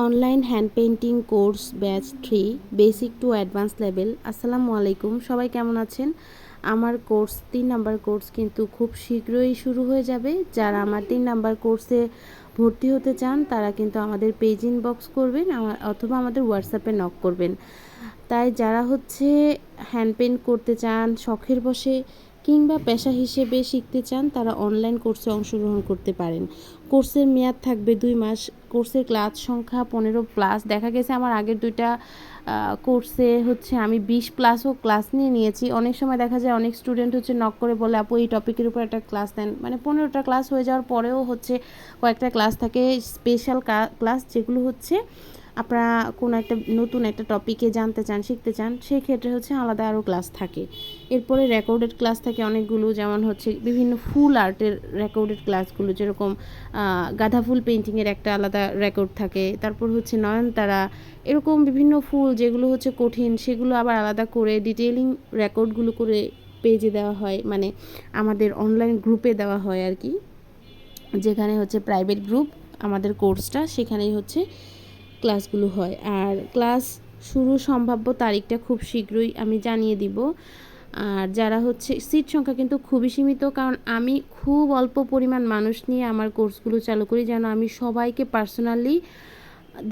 Online hand painting course batch 3 basic to advance level. আসসালামু আলাইকুম, সবাই কেমন আছেন? আমার কোর্স 3 নাম্বার কোর্স কিন্তু খুব শীঘ্রই শুরু হয়ে যাবে। যারা আমার 3 নাম্বার কোর্সে ভর্তি হতে চান তারা কিন্তু আমাদের পেজ ইনবক্স করবেন অথবা আমাদের হোয়াটসঅ্যাপে নক করবেন। তাই যারা হ্যান্ড পেইন্ট করতে চান শখের বশে কিংবা পেশা হিসেবে শিখতে চান তারা অনলাইন কোর্সে অংশগ্রহণ করতে পারেন। কোর্সের মেয়াদ থাকবে 2 মাস। কোর্সের ক্লাস সংখ্যা 15+। দেখা গেছে আমার আগের 2টা কোর্সে আমি 20+ ক্লাস নিয়েছি। অনেক সময় দেখা যায় অনেক স্টুডেন্ট নক করে বলে, আপু এই টপিকের উপর একটা ক্লাস দেন। মানে 15টা ক্লাস হয়ে যাওয়ার পরেও কয়েকটা ক্লাস থাকে স্পেশাল ক্লাস, যেগুলো আপনারা কোনো একটা নতুন একটা টপিকে জানতে চান, শিখতে চান, সেই ক্ষেত্রে আলাদা আরও ক্লাস থাকে। এরপরে রেকর্ডেড ক্লাস থাকে অনেকগুলো, যেমন বিভিন্ন ফুল আর্টের রেকর্ডেড ক্লাসগুলো, যেরকম গাঁদা ফুল পেইন্টিংয়ের একটা আলাদা রেকর্ড থাকে। তারপর নয়নতারা, এরকম বিভিন্ন ফুল যেগুলো কঠিন, সেগুলো আবার আলাদা করে ডিটেইলিং রেকর্ডগুলো করে পেজে দেওয়া হয়, মানে আমাদের অনলাইন গ্রুপে দেওয়া হয় আর কি, যেখানে প্রাইভেট গ্রুপ আমাদের কোর্সটা, সেখানেই ক্লাসগুলো হয়। আর ক্লাস শুরু সম্ভাব্য তারিখটা খুব শীঘ্রই আমি জানিয়ে দিব। আর যারা সিট সংখ্যা কিন্তু খুবই সীমিত, কারণ আমি খুব অল্প পরিমাণ মানুষ নিয়ে আমার কোর্সগুলো চালু করি, যেন আমি সবাইকে পার্সোনালি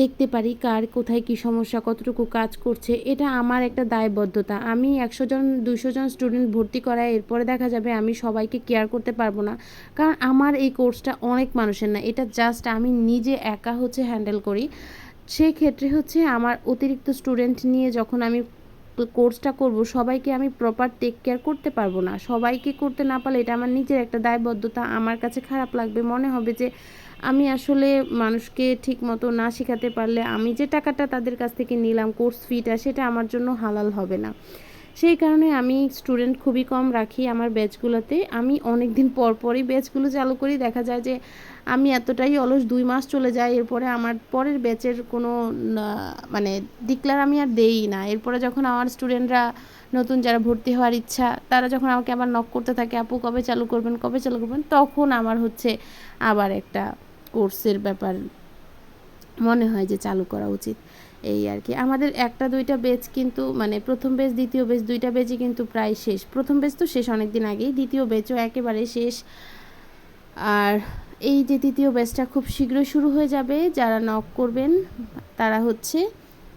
দেখতে পারি কার কোথায় কী সমস্যা, কতটুকু কাজ করছে। এটা আমার একটা দায়বদ্ধতা। আমি 100 জন 200 জন স্টুডেন্ট ভর্তি করায় এরপরে দেখা যাবে আমি সবাইকে কেয়ার করতে পারবো না, কারণ আমার এই কোর্সটা অনেক মানুষের না, এটা জাস্ট আমি নিজে একা হ্যান্ডেল করি। সেক্ষেত্রে আমার অতিরিক্ত স্টুডেন্ট নিয়ে যখন আমি কোর্সটা করব, সবাইকে আমি প্রপার টেক কেয়ার করতে পারবো না। সবাইকে করতে না পারলে এটা আমার নিজের একটা দায়বদ্ধতা, আমার কাছে খারাপ লাগবে, মনে হবে যে আমি আসলে মানুষকে ঠিক মতো না শেখাতে পারলে আমি যে টাকাটা তাদের কাছ থেকে নিলাম কোর্স ফিটা, সেটা আমার জন্য হালাল হবে না। সেই কারণে আমি স্টুডেন্ট খুবই কম রাখি আমার ব্যাচগুলোতে। আমি অনেক দিন পরই ব্যাচগুলো চালু করি। দেখা যায় যে আমি এতটাই অলস, 2 মাস চলে যায়, এরপরে আমার পরের ব্যাচের কোনো মানে ডিক্লার আমি আর দেই না। এরপরে যখন আমার স্টুডেন্টরা নতুন যারা ভর্তি হওয়ার ইচ্ছা, তারা যখন আমাকে আবার নক করতে থাকে, আপু কবে চালু করবেন, তখন আমার আবার একটা কোর্সের ব্যাপার মনে হয় যে চালু করা উচিত। এই আর কি। আমাদের 1-2টা ব্যাচ কিন্তু, মানে প্রথম ব্যাচ দ্বিতীয় ব্যাচ 2টা ব্যাচই কিন্তু প্রায় শেষ। প্রথম ব্যাচ তো শেষ অনেক দিন আগেই, দ্বিতীয় ব্যাচও একেবারে শেষ। আর এই যে তৃতীয় ব্যাচটা খুব শীঘ্রই শুরু হয়ে যাবে। যারা নক করবেন তারা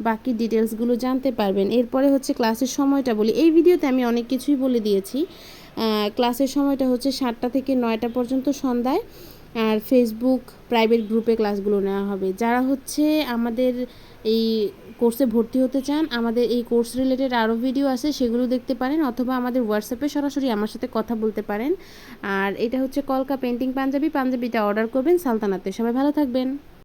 বাকি ডিটেলসগুলো জানতে পারবেন। এরপরে ক্লাসের সময়টা বলি। এই ভিডিওতে আমি অনেক কিছুই বলে দিয়েছি। ক্লাসের সময়টা 7টা থেকে 9টা পর্যন্ত সন্ধ্যায়। আর ফেসবুক প্রাইভেট গ্রুপে ক্লাসগুলো নেওয়া হবে। যারা আমাদের এই কোর্সে ভর্তি হতে চান, আমাদের এই কোর্স রিলেটেড আরও ভিডিও আছে, সেগুলো দেখতে পারেন, অথবা আমাদের হোয়াটসঅ্যাপে সরাসরি আমার সাথে কথা বলতে পারেন। আর এটা কলকা পেইন্টিং পাঞ্জাবিটা অর্ডার করবেন সালতানাতে। সবাই ভালো থাকবেন।